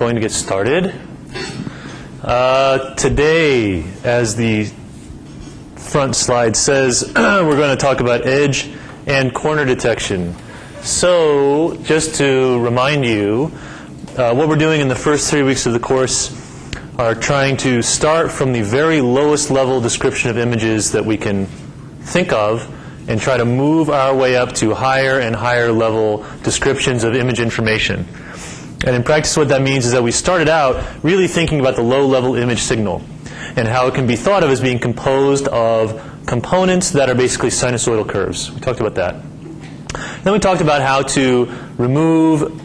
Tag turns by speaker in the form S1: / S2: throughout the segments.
S1: going to get started. Today, as the front slide says, we're going to talk about edge and corner detection. So, just to remind you, what we're doing in the first 3 weeks of the course are trying to start from the very lowest level description of images that we can think of and try to move our way up to higher and higher level descriptions of image information. And in practice what that means is that we started out really thinking about the low-level image signal and how it can be thought of as being composed of components that are basically sinusoidal curves. We talked about that. Then we talked about how to remove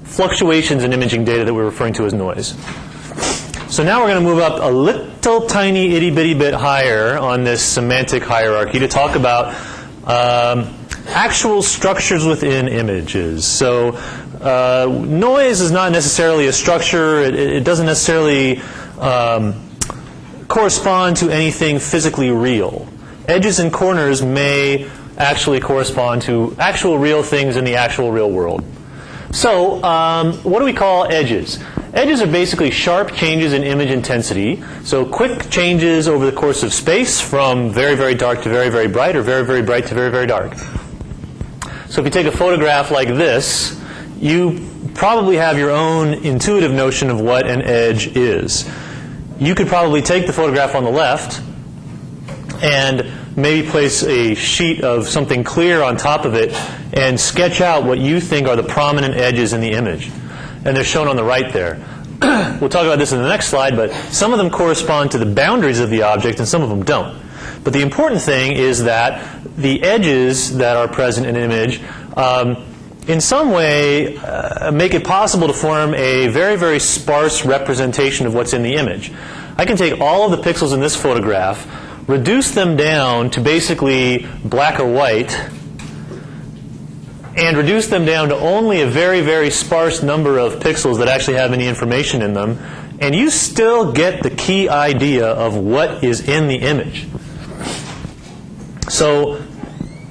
S1: fluctuations in imaging data that we're referring to as noise. So now we're going to move up a little tiny itty-bitty bit higher on this semantic hierarchy to talk about actual structures within images. So noise is not necessarily a structure. It doesn't necessarily correspond to anything physically real. Edges and corners may actually correspond to actual real things in the actual real world. So what do we call edges? Edges are basically sharp changes in image intensity. So quick changes over the course of space from very, very dark to very, very bright, or very, very bright to very, very dark. So if you take a photograph like this, you probably have your own intuitive notion of what an edge is. You could probably take the photograph on the left and maybe place a sheet of something clear on top of it and sketch out what you think are the prominent edges in the image. And they're shown on the right there. We'll talk about this in the next slide, but some of them correspond to the boundaries of the object and some of them don't. But the important thing is that the edges that are present in an image in some way make it possible to form a very, very sparse representation of what's in the image. I can take all of the pixels in this photograph, reduce them down to basically black or white, and reduce them down to only a very, very sparse number of pixels that actually have any information in them, and you still get the key idea of what is in the image. So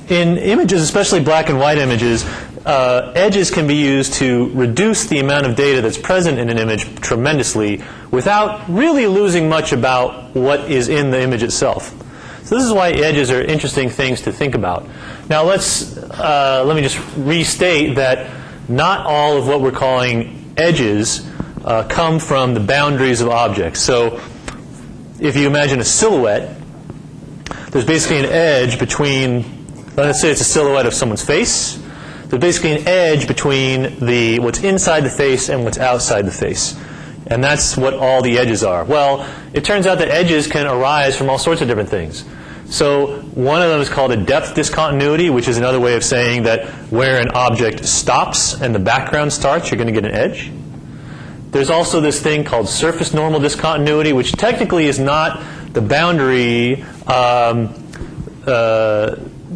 S1: in images, especially black and white images, edges can be used to reduce the amount of data that's present in an image tremendously without really losing much about what is in the image itself. So this is why edges are interesting things to think about. Now let me just restate that not all of what we're calling edges come from the boundaries of objects. So if you imagine a silhouette, there's basically an edge between, let's say it's a silhouette of someone's face. There's basically an edge between what's inside the face and what's outside the face. And that's what all the edges are. Well, it turns out that edges can arise from all sorts of different things. So one of them is called a depth discontinuity, which is another way of saying that where an object stops and the background starts, you're going to get an edge. There's also this thing called surface normal discontinuity, which technically is not the boundary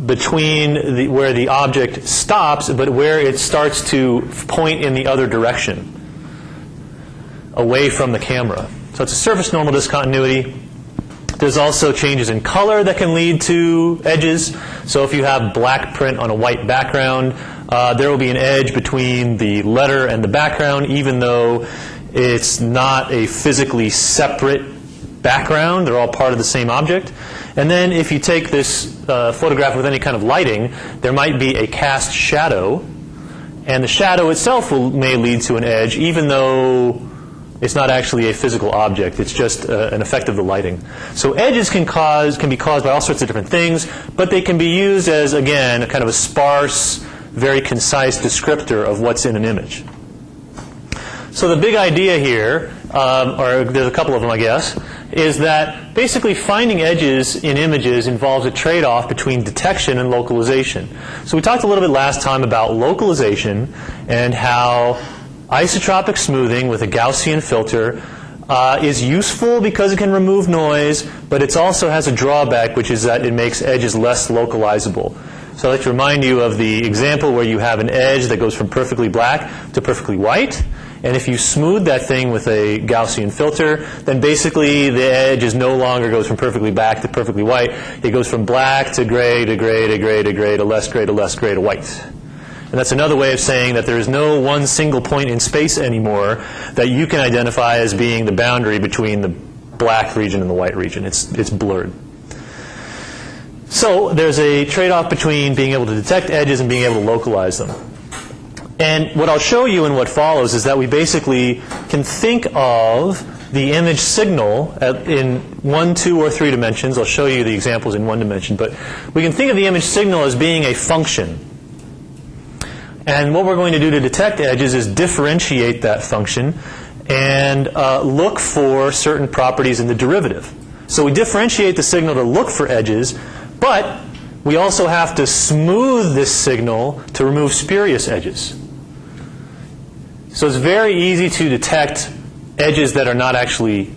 S1: between where the object stops, but where it starts to point in the other direction, away from the camera. So it's a surface normal discontinuity. There's also changes in color that can lead to edges. So if you have black print on a white background, there will be an edge between the letter and the background, even though it's not a physically separate background. They're all part of the same object. And then if you take this photograph with any kind of lighting, there might be a cast shadow, and the shadow itself may lead to an edge, even though it's not actually a physical object. It's just an effect of the lighting. So edges can be caused by all sorts of different things, but they can be used as, again, a kind of a sparse, very concise descriptor of what's in an image. So the big idea here, or there's a couple of them, I guess, is that basically finding edges in images involves a trade-off between detection and localization. So we talked a little bit last time about localization and how isotropic smoothing with a Gaussian filter is useful because it can remove noise, but it also has a drawback, which is that it makes edges less localizable. So I'd like to remind you of the example where you have an edge that goes from perfectly black to perfectly white. And if you smooth that thing with a Gaussian filter, then basically the edge is no longer goes from perfectly black to perfectly white. It goes from black to gray to gray to gray to gray to less gray to less gray to white. And that's another way of saying that there is no one single point in space anymore that you can identify as being the boundary between the black region and the white region. It's blurred. So there's a trade-off between being able to detect edges and being able to localize them. And what I'll show you in what follows is that we basically can think of the image signal in 1, 2, or 3 dimensions. I'll show you the examples in 1 dimension. But we can think of the image signal as being a function. And what we're going to do to detect edges is differentiate that function and look for certain properties in the derivative. So we differentiate the signal to look for edges, but we also have to smooth this signal to remove spurious edges. So it's very easy to detect edges that are not actually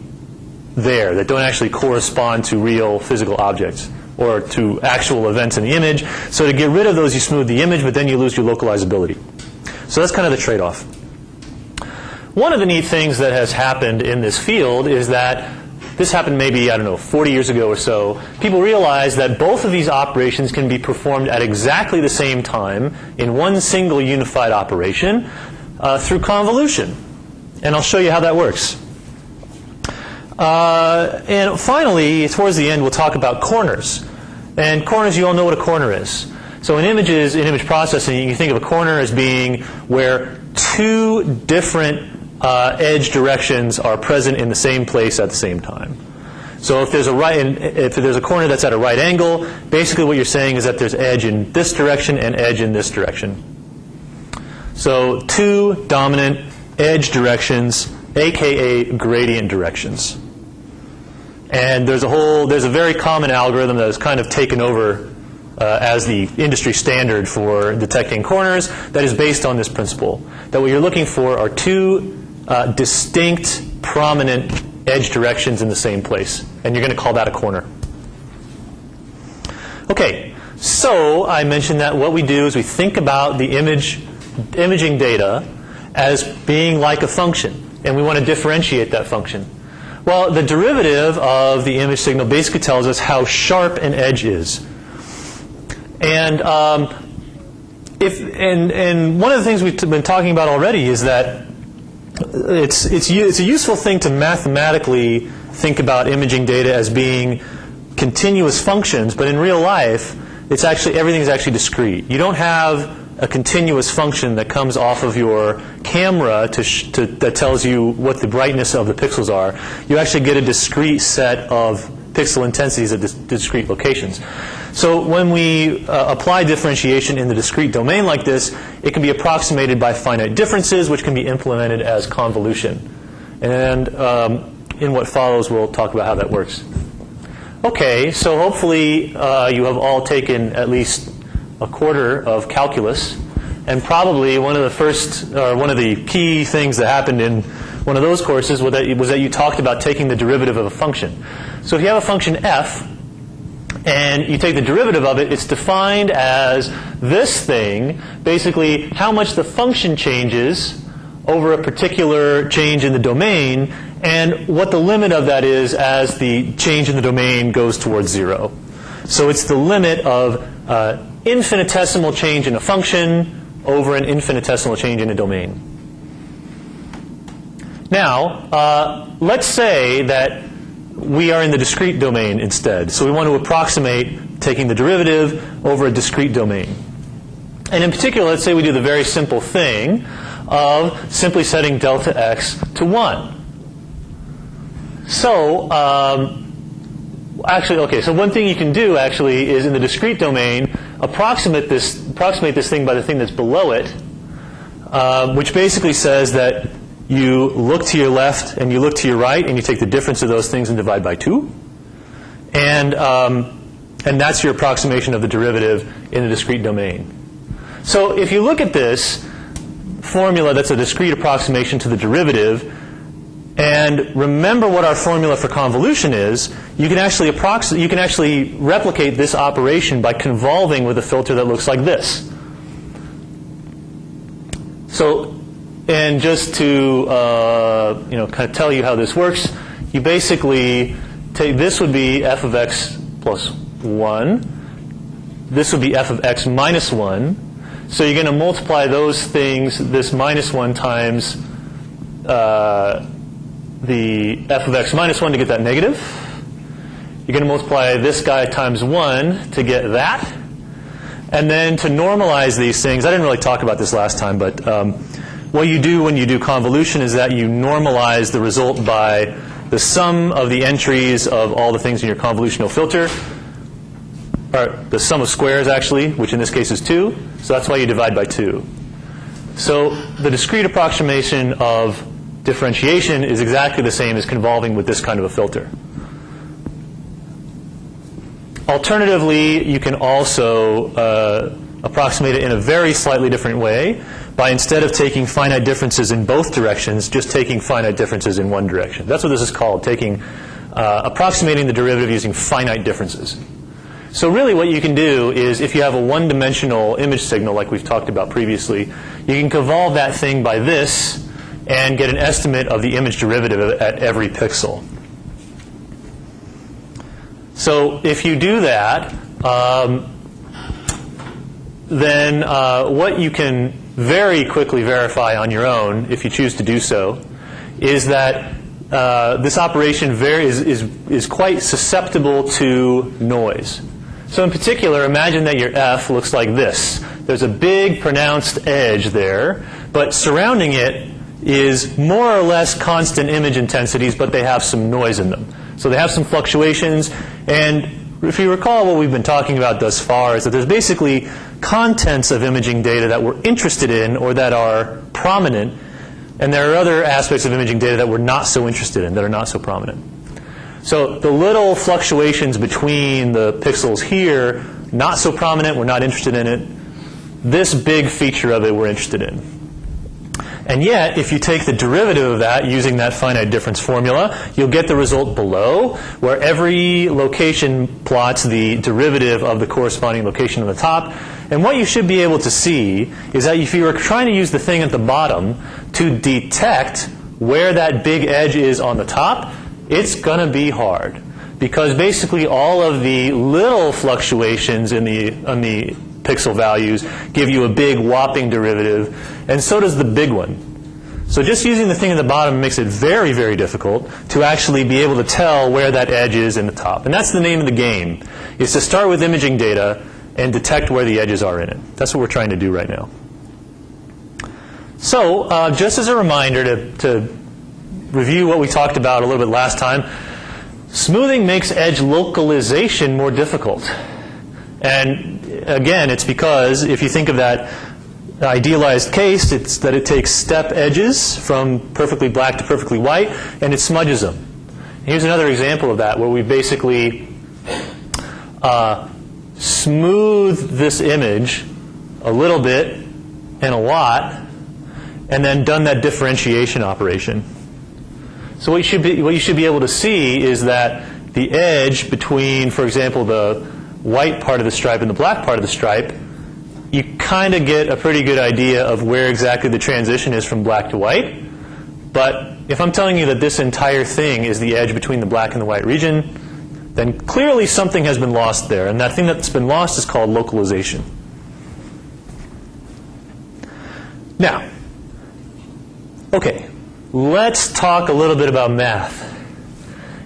S1: there, that don't actually correspond to real physical objects or to actual events in the image. So to get rid of those, you smooth the image, but then you lose your localizability. So that's kind of the trade-off. One of the neat things that has happened in this field is that this happened maybe, 40 years ago or so. People realized that both of these operations can be performed at exactly the same time in one single unified operation through convolution. And I'll show you how that works. And finally, towards the end, we'll talk about corners. And corners, you all know what a corner is. So in images, in image processing, you think of a corner as being where 2 different edge directions are present in the same place at the same time. So if there's a corner that's at a right angle, basically what you're saying is that there's edge in this direction and edge in this direction. So 2 dominant edge directions, aka gradient directions. And there's a very common algorithm that has kind of taken over as the industry standard for detecting corners that is based on this principle. That what you're looking for are 2 distinct, prominent edge directions in the same place. And you're going to call that a corner. Okay, so I mentioned that what we do is we think about the imaging data as being like a function. And we want to differentiate that function. Well, the derivative of the image signal basically tells us how sharp an edge is. And one of the things we've been talking about already is that it's a useful thing to mathematically think about imaging data as being continuous functions, but in real life, everything is actually discrete. You don't have a continuous function that comes off of your camera that tells you what the brightness of the pixels are. You actually get a discrete set of pixel intensities at discrete locations. So when we apply differentiation in the discrete domain like this, it can be approximated by finite differences, which can be implemented as convolution. And in what follows, we'll talk about how that works. Okay, so hopefully you have all taken at least a quarter of calculus, and probably one of the key things that happened in one of those courses was that you talked about taking the derivative of a function. So if you have a function f, and you take the derivative of it, it's defined as this thing, basically how much the function changes over a particular change in the domain, and what the limit of that is as the change in the domain goes towards 0. So it's the limit of infinitesimal change in a function over an infinitesimal change in a domain. Now, let's say that we are in the discrete domain instead. So we want to approximate taking the derivative over a discrete domain. And in particular, let's say we do the very simple thing of simply setting delta x to 1. So, so one thing you can do actually is in the discrete domain, approximate this thing by the thing that's below it, which basically says that you look to your left and you look to your right and you take the difference of those things and divide by 2. And that's your approximation of the derivative in the discrete domain. So if you look at this formula that's a discrete approximation to the derivative, and remember what our formula for convolution is, you can actually replicate this operation by convolving with a filter that looks like this. So, and just to kind of tell you how this works, you basically take this would be f of x plus 1. This would be f of x minus 1. So you're going to multiply those things, this minus 1 times the f of x minus 1 to get that negative. You're going to multiply this guy times 1 to get that. And then to normalize these things, I didn't really talk about this last time, but what you do when you do convolution is that you normalize the result by the sum of the entries of all the things in your convolutional filter, or the sum of squares actually, which in this case is 2. So that's why you divide by 2. So the discrete approximation of differentiation is exactly the same as convolving with this kind of a filter. Alternatively, you can also approximate it in a very slightly different way by, instead of taking finite differences in both directions, just taking finite differences in one direction. That's what this is called, approximating the derivative using finite differences. So really what you can do is, if you have a one-dimensional image signal like we've talked about previously, you can convolve that thing by this and get an estimate of the image derivative at every pixel. So if you do that, then what you can very quickly verify on your own, if you choose to do so, is that this operation is quite susceptible to noise. So in particular, imagine that your f looks like this. There's a big pronounced edge there, but surrounding it is more or less constant image intensities, but they have some noise in them. So they have some fluctuations, and if you recall what we've been talking about thus far is that there's basically contents of imaging data that we're interested in or that are prominent, and there are other aspects of imaging data that we're not so interested in, that are not so prominent. So the little fluctuations between the pixels here, not so prominent, we're not interested in it. This big feature of it we're interested in. And yet, if you take the derivative of that using that finite difference formula, you'll get the result below, where every location plots the derivative of the corresponding location on the top. And what you should be able to see is that if you were trying to use the thing at the bottom to detect where that big edge is on the top, it's going to be hard. Because basically all of the little fluctuations on the pixel values give you a big whopping derivative, and so does the big one. So just using the thing at the bottom makes it very, very difficult to actually be able to tell where that edge is in the top. And that's the name of the game, is to start with imaging data and detect where the edges are in it. That's what we're trying to do right now. So just as a reminder to review what we talked about a little bit last time, smoothing makes edge localization more difficult. And again, it's because if you think of that idealized case, it's that it takes step edges from perfectly black to perfectly white, and it smudges them. Here's another example of that, where we basically smooth this image a little bit and a lot, and then done that differentiation operation. So what you should be able to see is that the edge between, for example, the white part of the stripe and the black part of the stripe, you kind of get a pretty good idea of where exactly the transition is from black to white. But if I'm telling you that this entire thing is the edge between the black and the white region, then clearly something has been lost there. And that thing that's been lost is called localization. Now, okay, let's talk a little bit about math.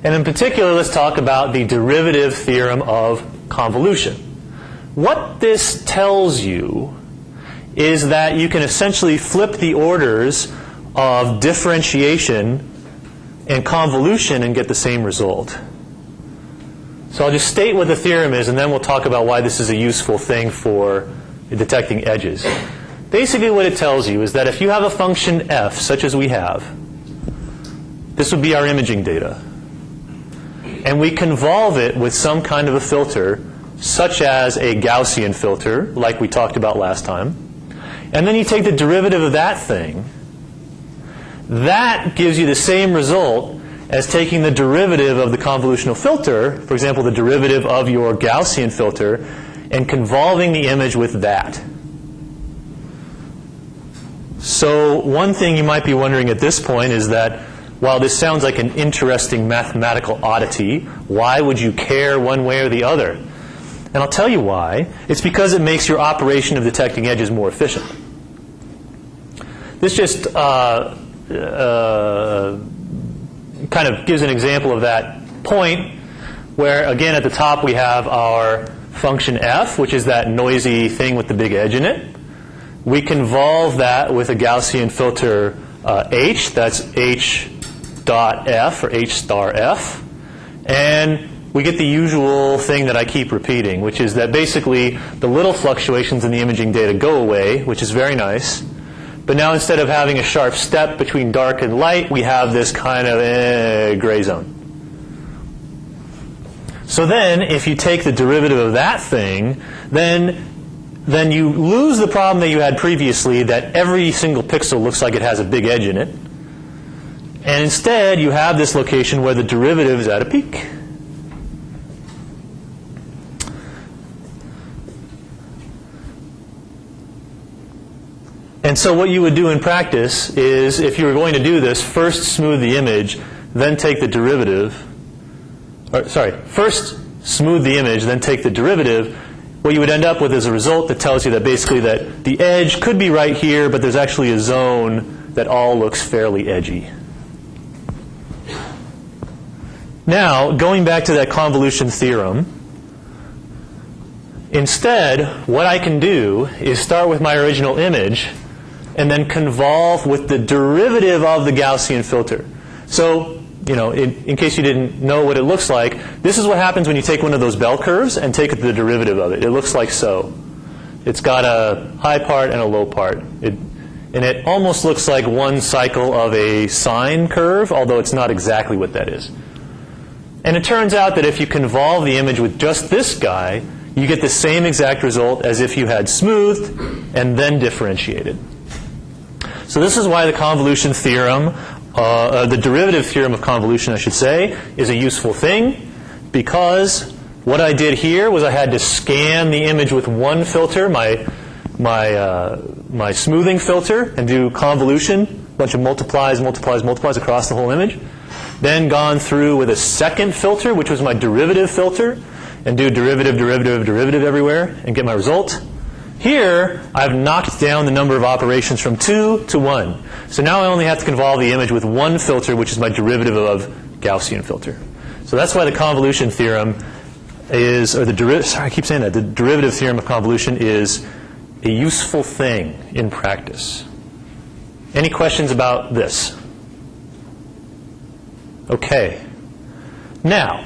S1: And in particular, let's talk about the derivative theorem of convolution. What this tells you is that you can essentially flip the orders of differentiation and convolution and get the same result. So I'll just state what the theorem is, and then we'll talk about why this is a useful thing for detecting edges. Basically what it tells you is that if you have a function f, such as we have, this would be our imaging data, and we convolve it with some kind of a filter, such as a Gaussian filter, like we talked about last time, and then you take the derivative of that thing, that gives you the same result as taking the derivative of the convolutional filter, for example, the derivative of your Gaussian filter, and convolving the image with that. So one thing you might be wondering at this point is that, while this sounds like an interesting mathematical oddity, why would you care one way or the other? And I'll tell you why. It's because it makes your operation of detecting edges more efficient. This just kind of gives an example of that point where, again, at the top we have our function f, which is that noisy thing with the big edge in it. We convolve that with a Gaussian filter h, that's h dot f, or h star f. And we get the usual thing that I keep repeating, which is that basically the little fluctuations in the imaging data go away, which is very nice. But now instead of having a sharp step between dark and light, we have this kind of gray zone. So then, if you take the derivative of that thing, then you lose the problem that you had previously, that every single pixel looks like it has a big edge in it. And instead, you have this location where the derivative is at a peak. And so what you would do in practice is, if you were going to do this, first smooth the image, then take the derivative. First smooth the image, then take the derivative. What you would end up with is a result that tells you that basically that the edge could be right here, but there's actually a zone that all looks fairly edgy. Now, going back to that convolution theorem, instead, what I can do is start with my original image and then convolve with the derivative of the Gaussian filter. So, in case you didn't know what it looks like, this is what happens when you take one of those bell curves and take the derivative of it. It looks like so. It's got a high part and a low part. And it almost looks like one cycle of a sine curve, although it's not exactly what that is. And it turns out that if you convolve the image with just this guy, you get the same exact result as if you had smoothed and then differentiated. So this is why the convolution theorem, the derivative theorem of convolution, I should say, is a useful thing, because what I did here was I had to scan the image with one filter, my smoothing filter, and do convolution, a bunch of multiplies across the whole image. Then gone through with a second filter, which was my derivative filter, and do derivative everywhere and get my result. Here, I've knocked down the number of operations from 2 to 1. So now I only have to convolve the image with one filter, which is my derivative of Gaussian filter. So that's why the convolution theorem is, or the derivative theorem of convolution is a useful thing in practice. Any questions about this? Okay. Now,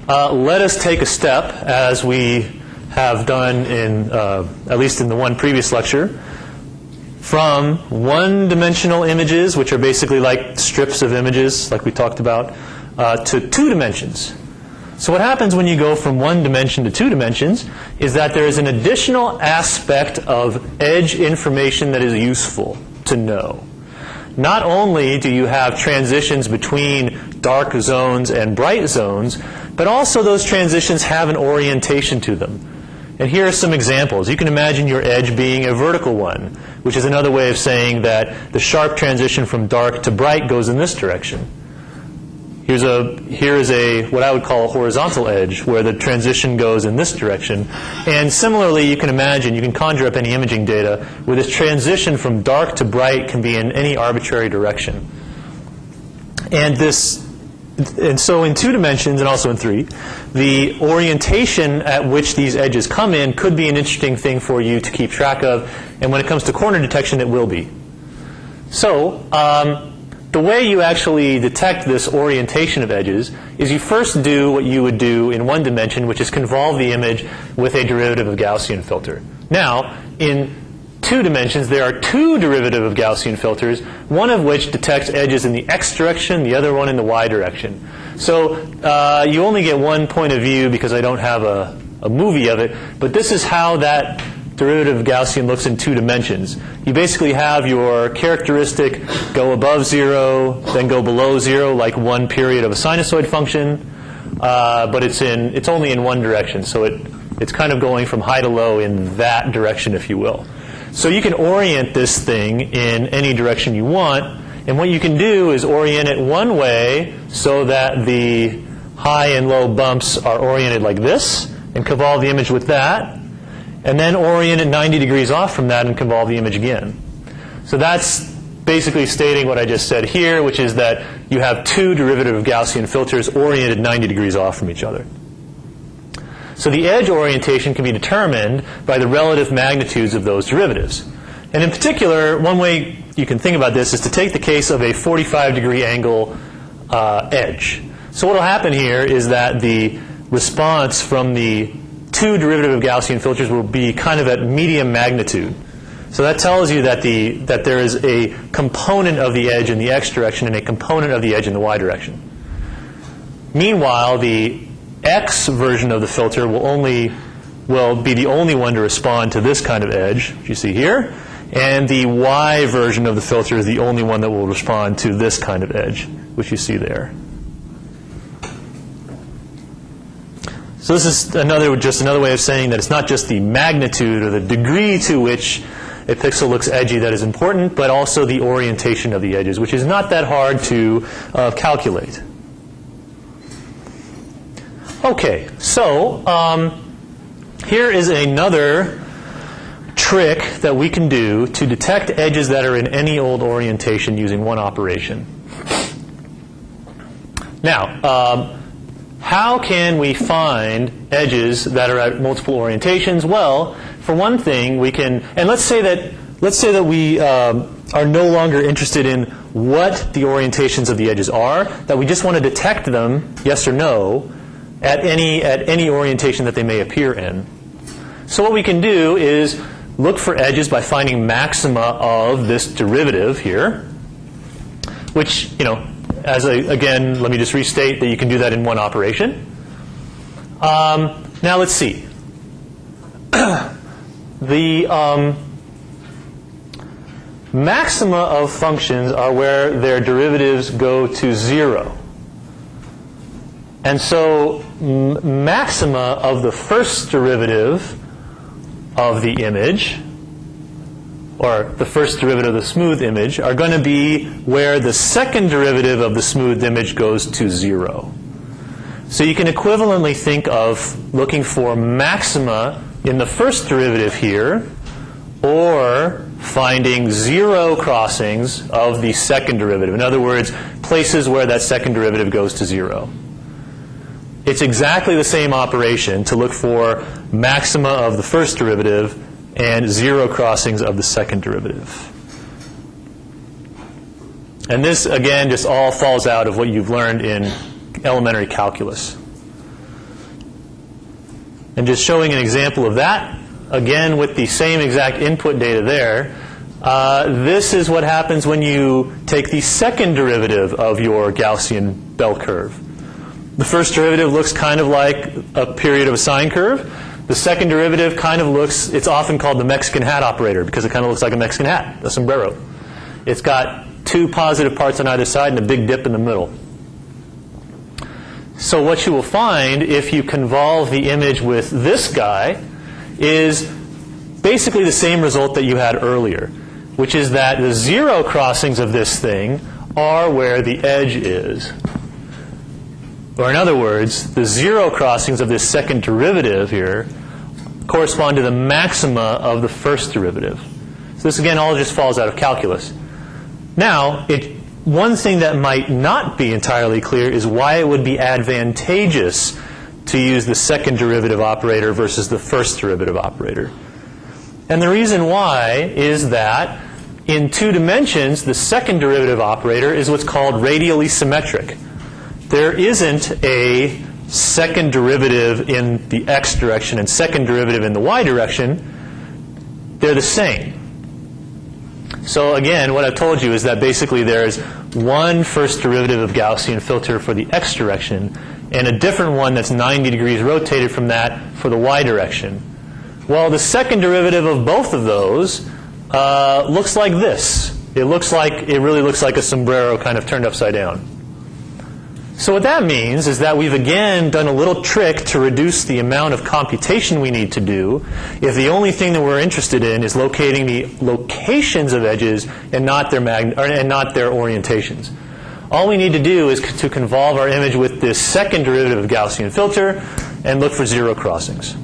S1: let us take a step, as we have done in, at least in the one previous lecture, from one-dimensional images, which are basically like strips of images, like we talked about, to 2 dimensions. So what happens when you go from 1 dimension to 2 dimensions is that there is an additional aspect of edge information that is useful to know. Not only do you have transitions between dark zones and bright zones, but also those transitions have an orientation to them. And here are some examples. You can imagine your edge being a vertical one, which is another way of saying that the sharp transition from dark to bright goes in this direction. Here is a what I would call a horizontal edge, where the transition goes in this direction. And similarly, you can imagine, you can conjure up any imaging data where this transition from dark to bright can be in any arbitrary direction. And so in 2 dimensions, and also in 3, the orientation at which these edges come in could be an interesting thing for you to keep track of. And when it comes to corner detection, it will be. So the way you actually detect this orientation of edges is you first do what you would do in 1 dimension, which is convolve the image with a derivative of Gaussian filter. Now, in 2 dimensions, there are 2 derivative of Gaussian filters, one of which detects edges in the x direction, the other one in the y direction. So you only get one point of view because I don't have a movie of it, but this is how that derivative of Gaussian looks in 2 dimensions. You basically have your characteristic go above 0, then go below 0, like one period of a sinusoid function, but it's only in one direction, so it's kind of going from high to low in that direction, if you will. So you can orient this thing in any direction you want, and what you can do is orient it one way so that the high and low bumps are oriented like this, and convolve the image with that, and then orient it 90 degrees off from that and convolve the image again. So that's basically stating what I just said here, which is that you have two derivative Gaussian filters oriented 90 degrees off from each other. So the edge orientation can be determined by the relative magnitudes of those derivatives. And in particular, one way you can think about this is to take the case of a 45-degree angle edge. So what will happen here is that the response from the two derivative Gaussian filters will be kind of at medium magnitude. So that tells you that there is a component of the edge in the x direction and a component of the edge in the y direction. Meanwhile, the x version of the filter will be the only one to respond to this kind of edge, which you see here, and the y version of the filter is the only one that will respond to this kind of edge, which you see there. So this is just another way of saying that it's not just the magnitude or the degree to which a pixel looks edgy that is important, but also the orientation of the edges, which is not that hard to calculate. Okay, so here is another trick that we can do to detect edges that are in any old orientation using one operation. Now, how can we find edges that are at multiple orientations? Well, for one thing, we can, and let's say that we are no longer interested in what the orientations of the edges are, that we just want to detect them, yes or no, at any orientation that they may appear in. So what we can do is look for edges by finding maxima of this derivative here, which, again, let me just restate that you can do that in one operation. Now let's see. The maxima of functions are where their derivatives go to 0. And so maxima of the first derivative of the image, or the first derivative of the smooth image, are going to be where the second derivative of the smooth image goes to 0. So you can equivalently think of looking for maxima in the first derivative here, or finding 0 crossings of the second derivative. In other words, places where that second derivative goes to 0. It's exactly the same operation to look for maxima of the first derivative and 0 crossings of the second derivative. And this, again, just all falls out of what you've learned in elementary calculus. And just showing an example of that, again, with the same exact input data there, this is what happens when you take the second derivative of your Gaussian bell curve. The first derivative looks kind of like a period of a sine curve. The second derivative kind of looks, it's often called the Mexican hat operator because it kind of looks like a Mexican hat, a sombrero. It's got two positive parts on either side and a big dip in the middle. So what you will find if you convolve the image with this guy is basically the same result that you had earlier, which is that the 0 crossings of this thing are where the edge is. Or in other words, the 0 crossings of this second derivative here correspond to the maxima of the first derivative. So this, again, all just falls out of calculus. Now, one thing that might not be entirely clear is why it would be advantageous to use the second derivative operator versus the first derivative operator. And the reason why is that in 2 dimensions, the second derivative operator is what's called radially symmetric. There isn't a second derivative in the x direction and second derivative in the y direction. They're the same. So again, what I've told you is that basically there's one first derivative of Gaussian filter for the x direction and a different one that's 90 degrees rotated from that for the y direction. Well, the second derivative of both of those looks like this. It really looks like a sombrero kind of turned upside down. So what that means is that we've again done a little trick to reduce the amount of computation we need to do if the only thing that we're interested in is locating the locations of edges and not their orientations. All we need to do is to convolve our image with this second derivative of Gaussian filter, and look for zero crossings.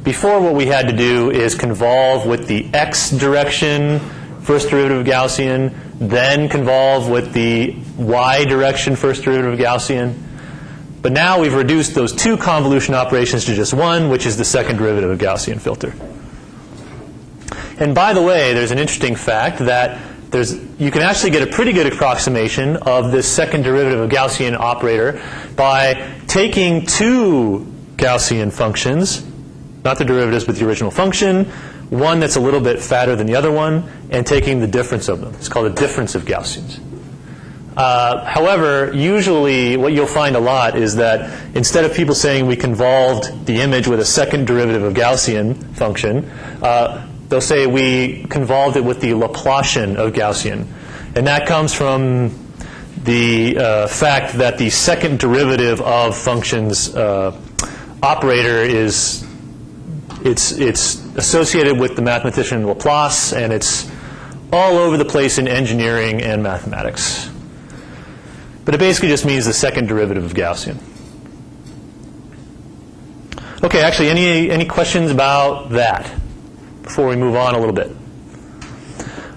S1: Before, what we had to do is convolve with the x direction first derivative Gaussian, then convolve with the y direction first derivative Gaussian. But now we've reduced those two convolution operations to just one, which is the second derivative of Gaussian filter. And by the way, there's an interesting fact that you can actually get a pretty good approximation of this second derivative of Gaussian operator by taking two Gaussian functions, not the derivatives but the original function, one that's a little bit fatter than the other one, and taking the difference of them. It's called a difference of Gaussians. However, usually what you'll find a lot is that instead of people saying we convolved the image with a second derivative of Gaussian function, they'll say we convolved it with the Laplacian of Gaussian. And that comes from the fact that the second derivative of functions operator is it's associated with the mathematician Laplace, and it's all over the place in engineering and mathematics. But it basically just means the second derivative of Gaussian. Okay, actually, any questions about that before we move on a little bit?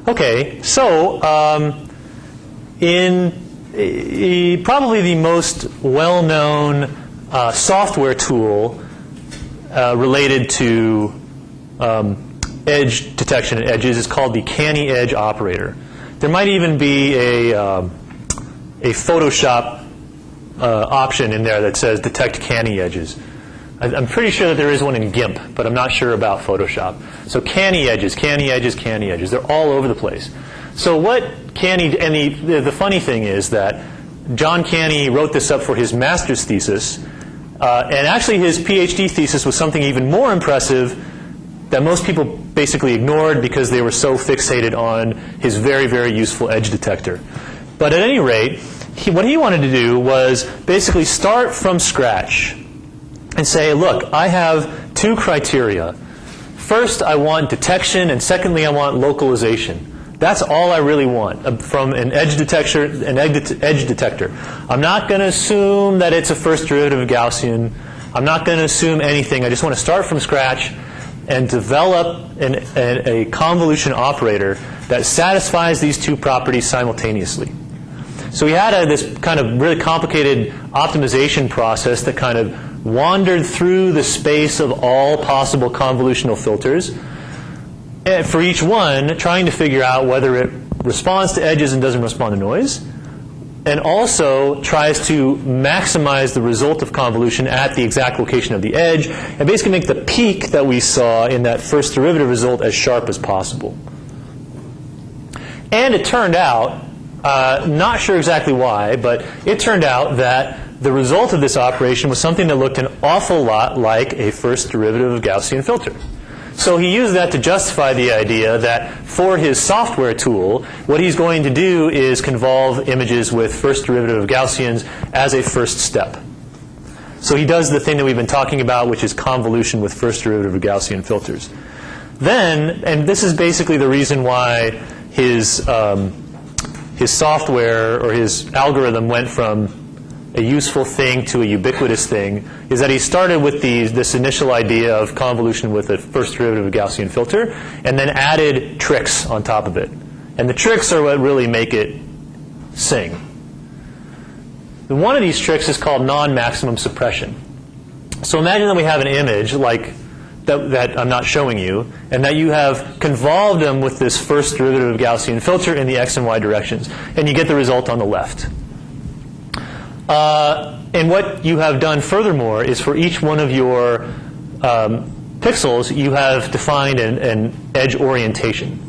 S1: Okay, so probably the most well-known software tool related to edge detection at edges is called the Canny edge operator. There might even be a Photoshop option in there that says detect Canny edges. I'm pretty sure that there is one in GIMP, but I'm not sure about Photoshop. So Canny edges, Canny edges, Canny edges. They're all over the place. So what Canny, and the funny thing is that John Canny wrote this up for his master's thesis, and actually his PhD thesis was something even more impressive that most people basically ignored because they were so fixated on his very, very useful edge detector. But at any rate, what he wanted to do was basically start from scratch and say, look, I have two criteria. First, I want detection, and secondly, I want localization. That's all I really want from an edge detector. I'm not going to assume that it's a first derivative of Gaussian. I'm not going to assume anything. I just want to start from scratch and develop a convolution operator that satisfies these two properties simultaneously. So we had this kind of really complicated optimization process that kind of wandered through the space of all possible convolutional filters, and for each one trying to figure out whether it responds to edges and doesn't respond to noise, and also tries to maximize the result of convolution at the exact location of the edge, and basically make the peak that we saw in that first derivative result as sharp as possible. And it turned out, not sure exactly why, but it turned out that the result of this operation was something that looked an awful lot like a first derivative of Gaussian filter. So he used that to justify the idea that for his software tool, what he's going to do is convolve images with first derivative of Gaussians as a first step. So he does the thing that we've been talking about, which is convolution with first derivative of Gaussian filters. Then, and this is basically the reason why his software or his algorithm went from a useful thing to a ubiquitous thing, is that he started with this initial idea of convolution with a first derivative of Gaussian filter, and then added tricks on top of it. And the tricks are what really make it sing. One of these tricks is called non-maximum suppression. So imagine that we have an image like that I'm not showing you, and that you have convolved them with this first derivative of Gaussian filter in the x and y directions, and you get the result on the left. And what you have done furthermore is for each one of your pixels, you have defined an edge orientation.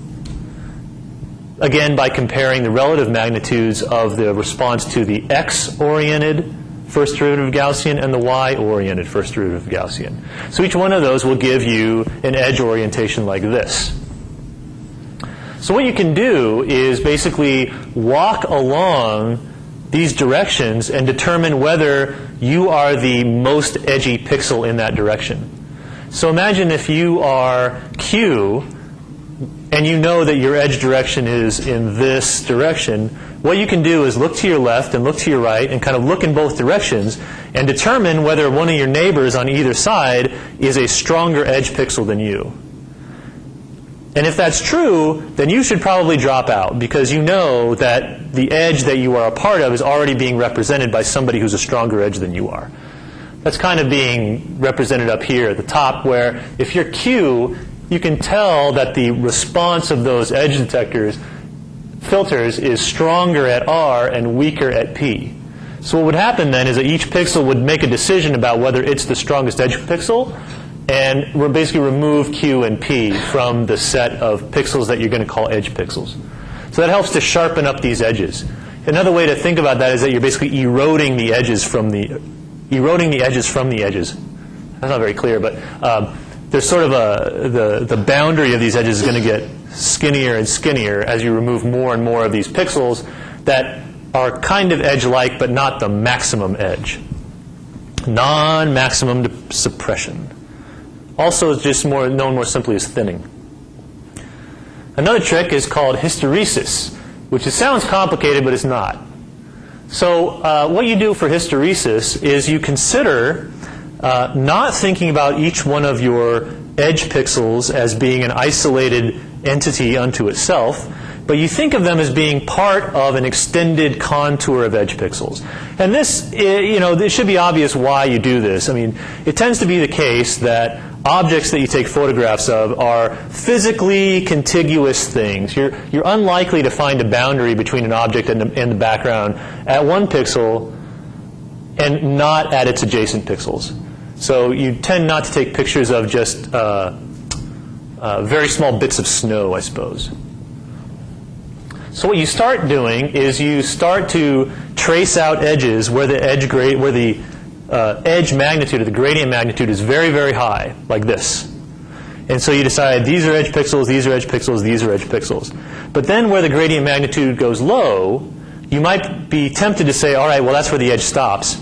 S1: Again, by comparing the relative magnitudes of the response to the x-oriented first derivative of Gaussian and the y-oriented first derivative of Gaussian. So each one of those will give you an edge orientation like this. So what you can do is basically walk along these directions and determine whether you are the most edgy pixel in that direction. So imagine if you are Q, and you know that your edge direction is in this direction, what you can do is look to your left and look to your right and kind of look in both directions and determine whether one of your neighbors on either side is a stronger edge pixel than you. And if that's true, then you should probably drop out, because you know that the edge that you are a part of is already being represented by somebody who's a stronger edge than you are. That's kind of being represented up here at the top, where if you're Q, you can tell that the response of those edge detectors filters is stronger at R and weaker at P. So what would happen then is that each pixel would make a decision about whether it's the strongest edge pixel, and we'll basically remove Q and P from the set of pixels that you're going to call edge pixels. So that helps to sharpen up these edges. Another way to think about that is that you're basically eroding the edges from the edges. That's not very clear, but there's sort of the boundary of these edges is going to get skinnier and skinnier as you remove more and more of these pixels that are kind of edge-like, but not the maximum edge. Non-maximum suppression. Also, it's just known more simply as thinning. Another trick is called hysteresis, which sounds complicated, but it's not. So what you do for hysteresis is you consider not thinking about each one of your edge pixels as being an isolated entity unto itself, but you think of them as being part of an extended contour of edge pixels. And this, it should be obvious why you do this. I mean, it tends to be the case that objects that you take photographs of are physically contiguous things. You're unlikely to find a boundary between an object and the background at one pixel and not at its adjacent pixels. So you tend not to take pictures of just very small bits of snow, I suppose. So what you start doing is you start to trace out edges where the edge magnitude or the gradient magnitude is very, very high, like this. And so you decide these are edge pixels, these are edge pixels, these are edge pixels. But then where the gradient magnitude goes low, you might be tempted to say, all right, well, that's where the edge stops.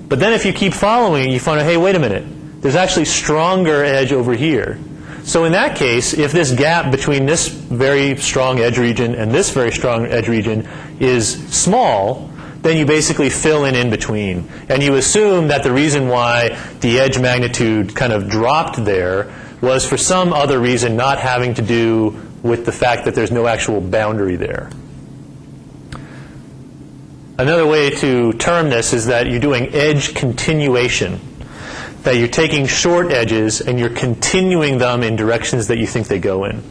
S1: But then if you keep following, you find out, hey, wait a minute, there's actually stronger edge over here. So in that case, if this gap between this very strong edge region and this very strong edge region is small, then you basically fill in between. And you assume that the reason why the edge magnitude kind of dropped there was for some other reason not having to do with the fact that there's no actual boundary there. Another way to term this is that you're doing edge continuation. That you're taking short edges and you're continuing them in directions that you think they go in.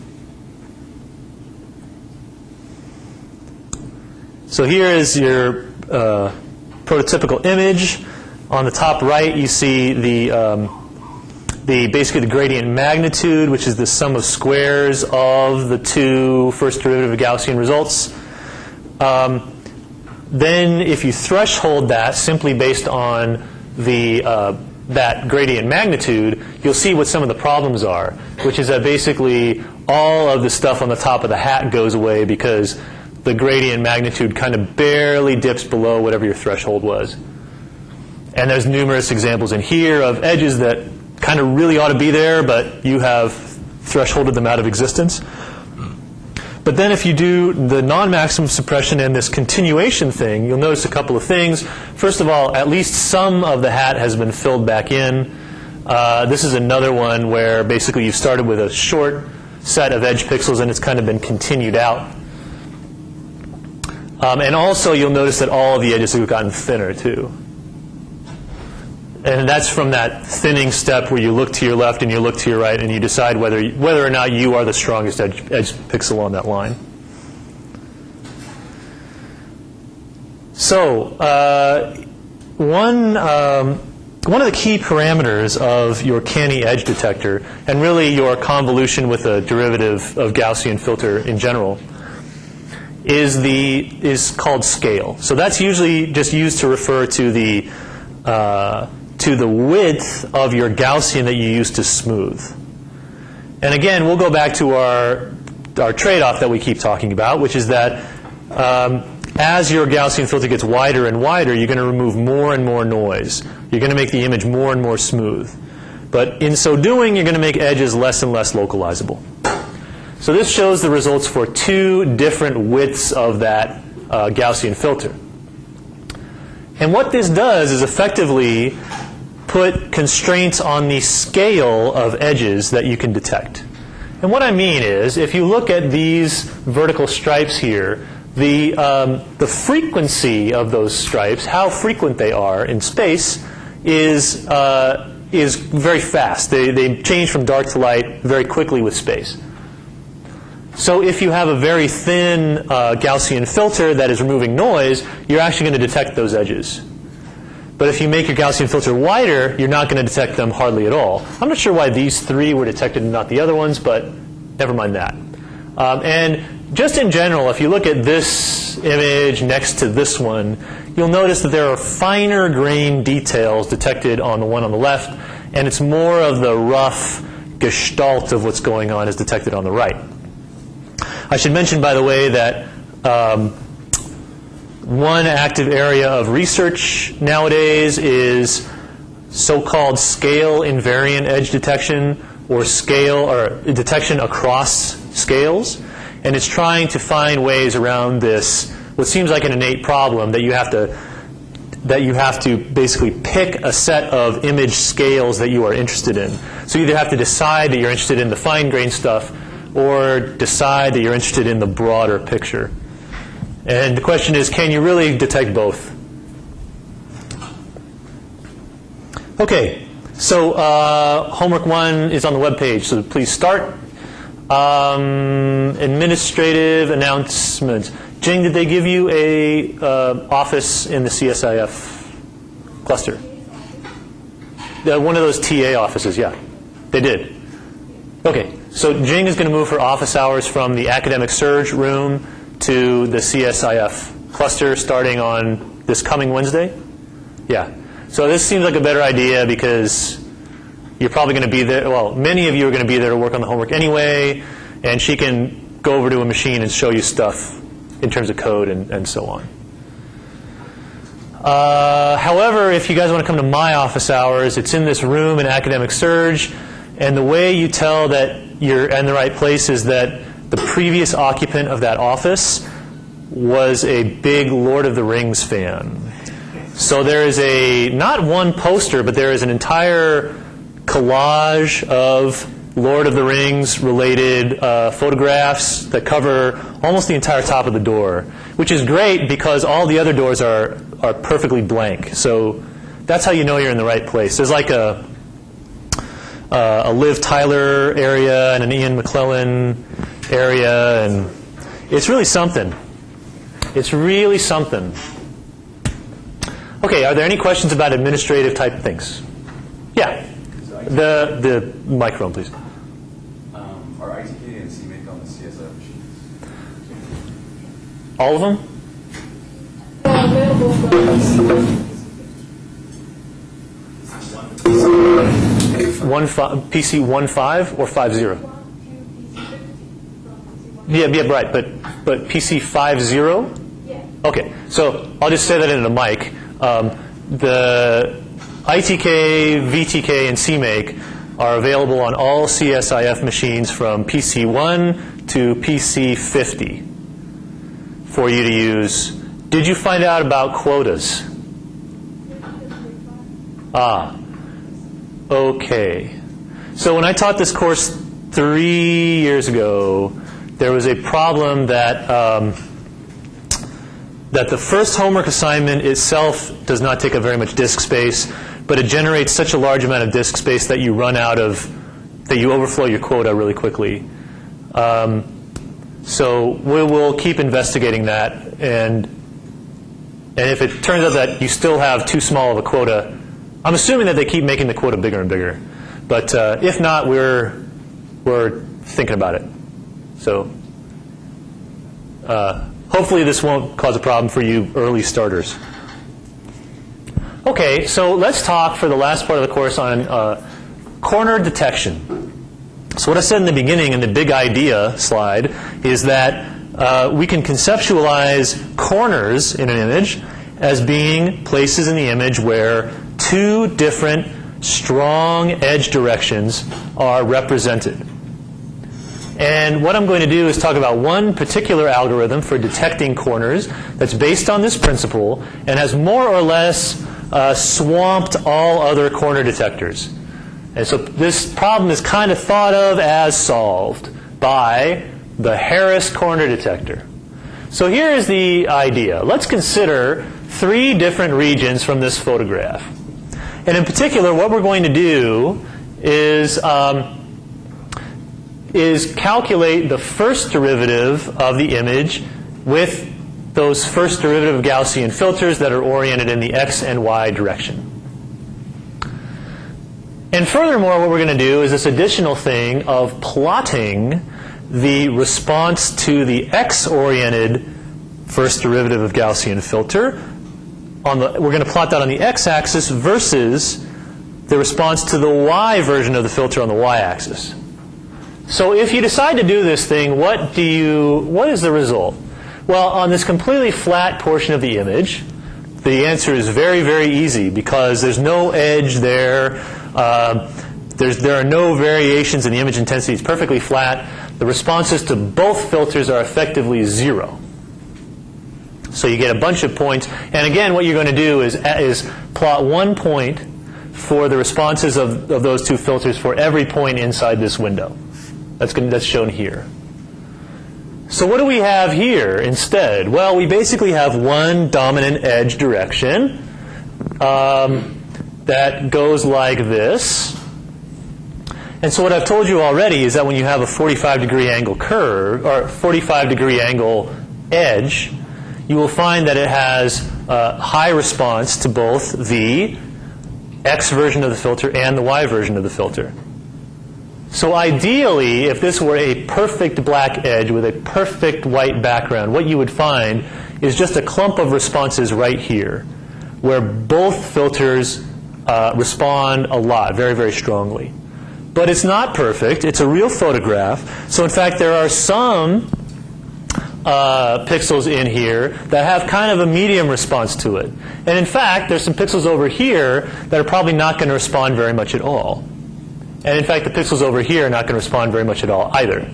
S1: So here is your prototypical image. On the top right, you see basically the gradient magnitude, which is the sum of squares of the two first derivative Gaussian results. Then if you threshold that simply based on that gradient magnitude, you'll see what some of the problems are, which is that basically all of the stuff on the top of the hat goes away because the gradient magnitude kind of barely dips below whatever your threshold was. And there's numerous examples in here of edges that kind of really ought to be there, but you have thresholded them out of existence. But then if you do the non-maximum suppression and this continuation thing, you'll notice a couple of things. First of all, at least some of the hat has been filled back in. This is another one where basically you've started with a short set of edge pixels and it's kind of been continued out. And also you'll notice that all of the edges have gotten thinner too. And that's from that thinning step where you look to your left and you look to your right and you decide whether or not you are the strongest edge pixel on that line. So one of the key parameters of your Canny edge detector, and really your convolution with a derivative of Gaussian filter in general, is called scale. So that's usually just used to refer to the width of your Gaussian that you use to smooth. And again, we'll go back to our trade-off that we keep talking about, which is that as your Gaussian filter gets wider and wider, you're going to remove more and more noise. You're going to make the image more and more smooth. But in so doing, you're going to make edges less and less localizable. So this shows the results for two different widths of that Gaussian filter. And what this does is effectively put constraints on the scale of edges that you can detect. And what I mean is, if you look at these vertical stripes here, the frequency of those stripes, how frequent they are in space, is very fast. They change from dark to light very quickly with space. So if you have a very thin Gaussian filter that is removing noise, you're actually going to detect those edges. But if you make your Gaussian filter wider, you're not going to detect them hardly at all. I'm not sure why these three were detected and not the other ones, but never mind that. And just in general, if you look at this image next to this one, you'll notice that there are finer grained details detected on the one on the left, and it's more of the rough gestalt of what's going on is detected on the right. I should mention, by the way, that one active area of research nowadays is so-called scale invariant edge detection, or detection across scales. And it's trying to find ways around this, what seems like an innate problem, that you have to basically pick a set of image scales that you are interested in. So you either have to decide that you're interested in the fine-grained stuff, or decide that you're interested in the broader picture. And the question is, can you really detect both? Okay, so homework 1 is on the web page, so please start. Administrative announcements. Jing, did they give you a office in the CSIF cluster? One of those TA offices, yeah. They did. Okay, so Jing is going to move her office hours from the academic surge room to the CSIF cluster starting on this coming Wednesday? Yeah. So this seems like a better idea because you're probably going to be there. Well, many of you are going to be there to work on the homework anyway, and she can go over to a machine and show you stuff in terms of code and so on. However, if you guys want to come to my office hours, it's in this room in Academic Surge, and the way you tell that you're in the right place is that the previous occupant of that office was a big Lord of the Rings fan. So there is not one poster, but there is an entire collage of Lord of the Rings related photographs that cover almost the entire top of the door, which is great because all the other doors are perfectly blank. So that's how you know you're in the right place. There's like a Liv Tyler area and an Ian McClellan area, and it's really something. It's really something. Okay, are there any questions about administrative type things? Yeah. The microphone, please.
S2: Are ITK and CMake on the CSIF machines?
S1: All of them? PC 1.5 or 5.0? Yeah, right. But PC 5.0?
S3: Yeah.
S1: Okay. So I'll just say that into the mic. The ITK, VTK, and CMake are available on all CSIF machines from PC 1 to PC 50 for you to use. Did you find out about quotas? Okay. So when I taught this course 3 years ago, there was a problem that that the first homework assignment itself does not take up very much disk space, but it generates such a large amount of disk space that you overflow your quota really quickly. So we will keep investigating that, and if it turns out that you still have too small of a quota, I'm assuming that they keep making the quota bigger and bigger. But if not, we're thinking about it. So hopefully this won't cause a problem for you early starters. Okay, so let's talk for the last part of the course on corner detection. So what I said in the beginning in the big idea slide is that we can conceptualize corners in an image as being places in the image where two different strong edge directions are represented. And what I'm going to do is talk about one particular algorithm for detecting corners that's based on this principle and has more or less swamped all other corner detectors. And so this problem is kind of thought of as solved by the Harris corner detector. So here is the idea. Let's consider 3 different regions from this photograph. And in particular, what we're going to do is calculate the first derivative of the image with those first derivative Gaussian filters that are oriented in the x and y direction. And furthermore, what we're going to do is this additional thing of plotting the response to the x-oriented first derivative of Gaussian filter. We're going to plot that on the x-axis versus the response to the y version of the filter on the y-axis. So if you decide to do this thing, what is the result? Well, on this completely flat portion of the image, the answer is very, very easy because there's no edge there. There are no variations in the image intensity. It's perfectly flat. The responses to both filters are effectively 0. So you get a bunch of points. And again, what you're going to do is plot 1 point for the responses of those 2 filters for every point inside this window. That's shown here. So what do we have here instead? Well, we basically have one dominant edge direction that goes like this. And so what I've told you already is that when you have a 45-degree angle curve, or 45-degree angle edge, you will find that it has a high response to both the x version of the filter and the y version of the filter. So ideally, if this were a perfect black edge with a perfect white background, what you would find is just a clump of responses right here, where both filters respond a lot, very, very strongly. But it's not perfect. It's a real photograph. So in fact, there are some pixels in here that have kind of a medium response to it. And in fact, there's some pixels over here that are probably not going to respond very much at all. And in fact, the pixels over here are not going to respond very much at all either.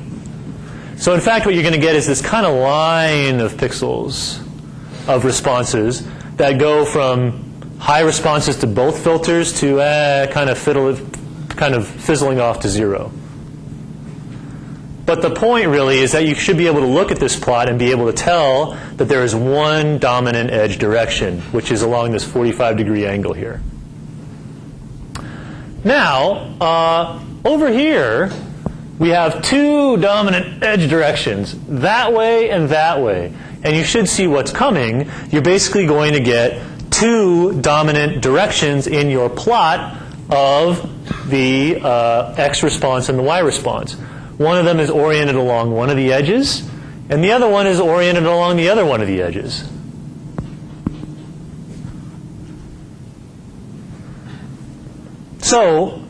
S1: So in fact, what you're going to get is this kind of line of pixels of responses that go from high responses to both filters to kind of fizzling off to 0. But the point really is that you should be able to look at this plot and be able to tell that there is one dominant edge direction, which is along this 45-degree angle here. Now, over here, we have 2 dominant edge directions, that way and that way. And you should see what's coming. You're basically going to get 2 dominant directions in your plot of the x response and the y response. One of them is oriented along one of the edges, and the other one is oriented along the other one of the edges. So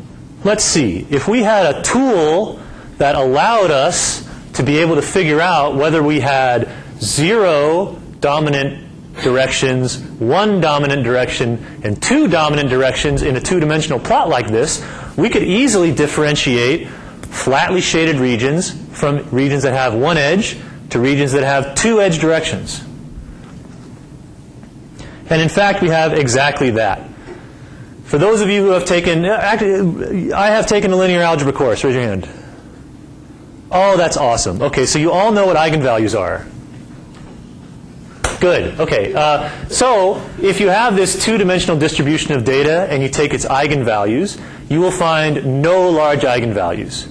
S1: let's see. If we had a tool that allowed us to be able to figure out whether we had 0 dominant directions, 1 dominant direction, and 2 dominant directions in a 2-dimensional plot like this, we could easily differentiate flatly shaded regions from regions that have 1 edge to regions that have 2 edge directions. And in fact, we have exactly that. For those of you who have taken, actually, I have taken a linear algebra course. Raise your hand. Oh, that's awesome. Okay, so you all know what eigenvalues are. Good. Okay. So if you have this 2-dimensional distribution of data and you take its eigenvalues, you will find no large eigenvalues.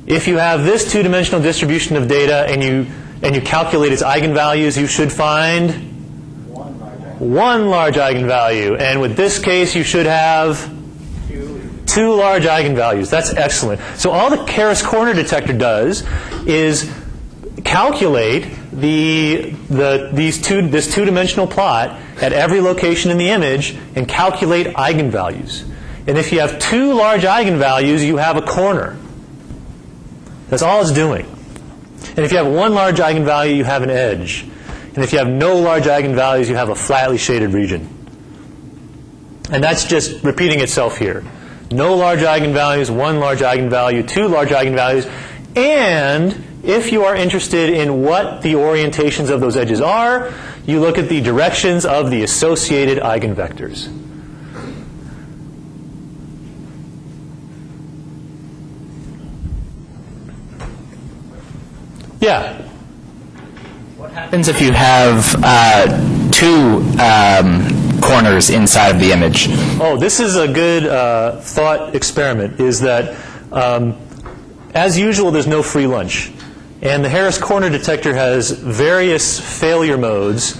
S1: If you have this 2-dimensional distribution of data and you calculate its eigenvalues, you should find 1 large eigenvalue. And with this case, you should have 2 large eigenvalues. That's excellent. So all the Harris corner detector does is calculate this 2-dimensional plot at every location in the image and calculate eigenvalues. And if you have 2 large eigenvalues, you have a corner. That's all it's doing. And if you have 1 large eigenvalue, you have an edge. And if you have no large eigenvalues, you have a flatly shaded region. And that's just repeating itself here. no large eigenvalues, one large eigenvalue, two large eigenvalues, and if you are interested in what the orientations of those edges are, you look at the directions of the associated eigenvectors. Yeah?
S3: What happens if you have two corners inside of the image?
S1: Oh, this is a good thought experiment, is that as usual, there's no free lunch. And the Harris corner detector has various failure modes.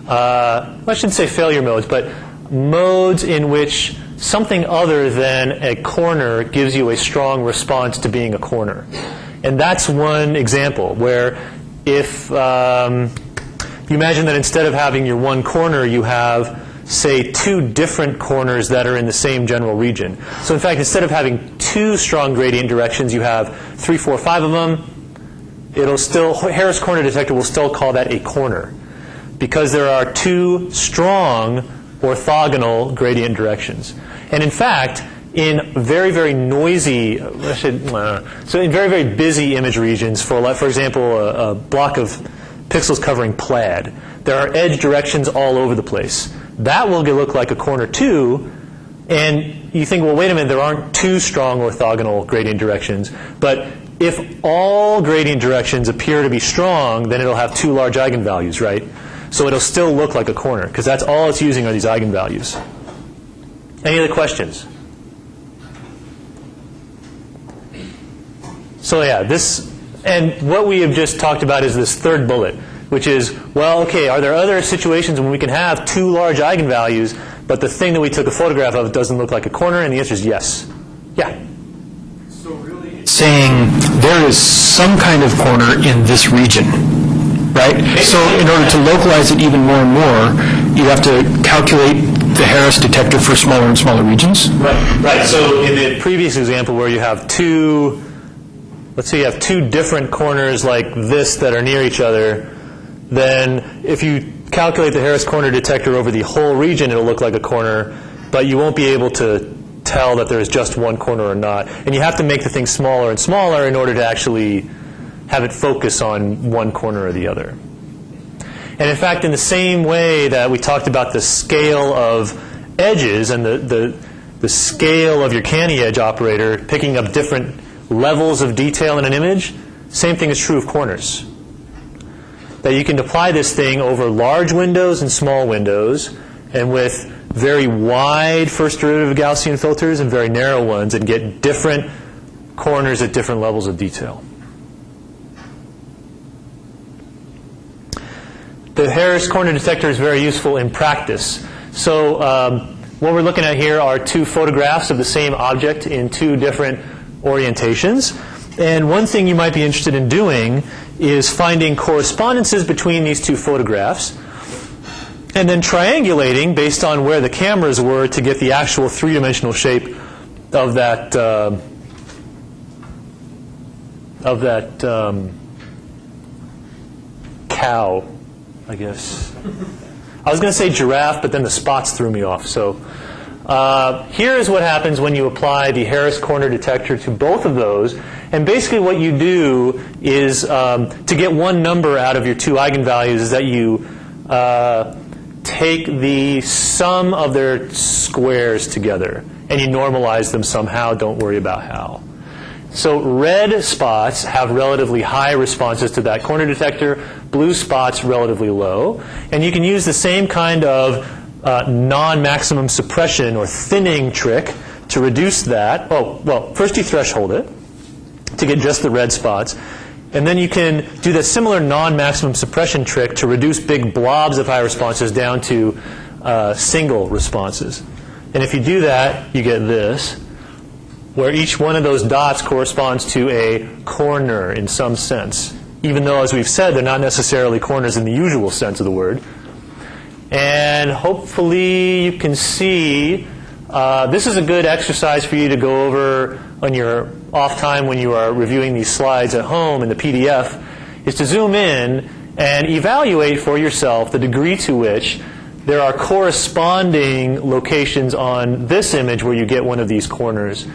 S1: I shouldn't say failure modes, but modes in which something other than a corner gives you a strong response to being a corner. And that's one example where if you imagine that instead of having your one corner, you have, say, two different corners that are in the same general region. So in fact, instead of having two strong gradient directions, you have 3, 4, 5 of them. Harris corner detector will still call that a corner because there are two strong orthogonal gradient directions. And in fact, in very, very noisy, so in very, very busy image regions, for example, a block of pixels covering plaid, there are edge directions all over the place. That will look like a corner too, and you think, well, wait a minute, there aren't two strong orthogonal gradient directions. But if all gradient directions appear to be strong, then it'll have two large eigenvalues, right? So it'll still look like a corner, because that's all it's using are these eigenvalues. Any other questions? So yeah, and what we have just talked about is this third bullet, which is, well, okay, are there other situations when we can have two large eigenvalues, but the thing that we took a photograph of doesn't look like a corner? And the answer is yes. Yeah?
S4: So really, saying there is some kind of corner in this region, right? So in order to localize it even more and more, you have to calculate the Harris detector for smaller and smaller regions?
S1: Right. So in the previous example where you have two, let's say you have two different corners like this that are near each other, then if you calculate the Harris corner detector over the whole region, it'll look like a corner, but you won't be able to tell that there's just one corner or not. And you have to make the thing smaller and smaller in order to actually have it focus on one corner or the other. And in fact, in the same way that we talked about the scale of edges and the scale of your Canny edge operator picking up different levels of detail in an image, same thing is true of corners. That you can apply this thing over large windows and small windows, and with very wide first derivative Gaussian filters and very narrow ones, and get different corners at different levels of detail. The Harris corner detector is very useful in practice. So what we're looking at here are two photographs of the same object in two different orientations. And one thing you might be interested in doing is finding correspondences between these two photographs and then triangulating based on where the cameras were to get the actual three-dimensional shape of that cow, I guess. I was going to say giraffe, but then the spots threw me off. So here is what happens when you apply the Harris corner detector to both of those. And basically what you do is, to get one number out of your two eigenvalues, is that you take the sum of their squares together. And you normalize them somehow. Don't worry about how. So red spots have relatively high responses to that corner detector. Blue spots relatively low. And you can use the same kind of non-maximum suppression or thinning trick to reduce that. Oh, well, first you threshold it to get just the red spots. And then you can do the similar non-maximum suppression trick to reduce big blobs of high responses down to single responses. And if you do that, you get this, where each one of those dots corresponds to a corner in some sense, even though, as we've said, they're not necessarily corners in the usual sense of the word. And hopefully you can see this is a good exercise for you to go over on your off time when you are reviewing these slides at home in the PDF, is to zoom in and evaluate for yourself the degree to which there are corresponding locations on this image where you get one of these corners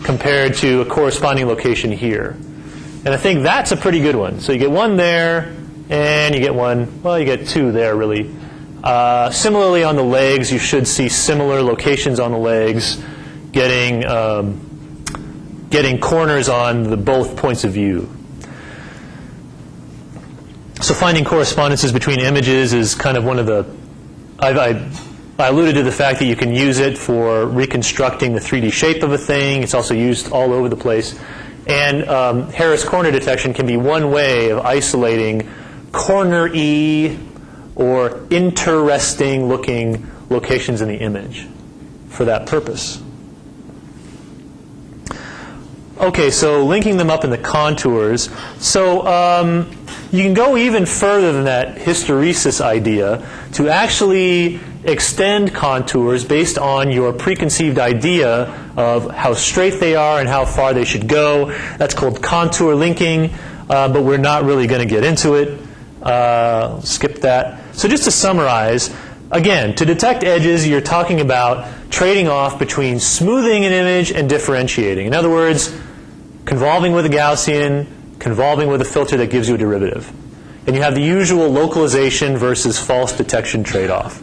S1: compared to a corresponding location here. And I think that's a pretty good one. So you get one there, and you get one, well, you get two there, really. Similarly, on the legs, you should see similar locations on the legs, getting corners on both points of view. So finding correspondences between images is kind of one of the, I alluded to the fact that you can use it for reconstructing the 3D shape of a thing. It's also used all over the place. And Harris corner detection can be one way of isolating corner-y or interesting-looking locations in the image for that purpose. Okay, so linking them up in the contours. So you can go even further than that hysteresis idea to actually extend contours based on your preconceived idea of how straight they are and how far they should go. That's called contour linking, but we're not really going to get into it. Skip that. So just to summarize, again, to detect edges, you're talking about trading off between smoothing an image and differentiating. In other words, convolving with a Gaussian, convolving with a filter that gives you a derivative. And you have the usual localization versus false detection trade-off.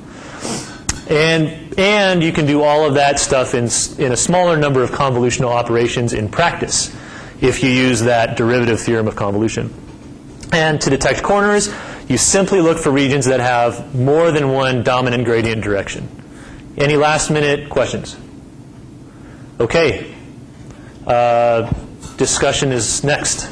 S1: And you can do all of that stuff in a smaller number of convolutional operations in practice if you use that derivative theorem of convolution. And to detect corners, you simply look for regions that have more than one dominant gradient direction. Any last-minute questions? Okay. Discussion is next.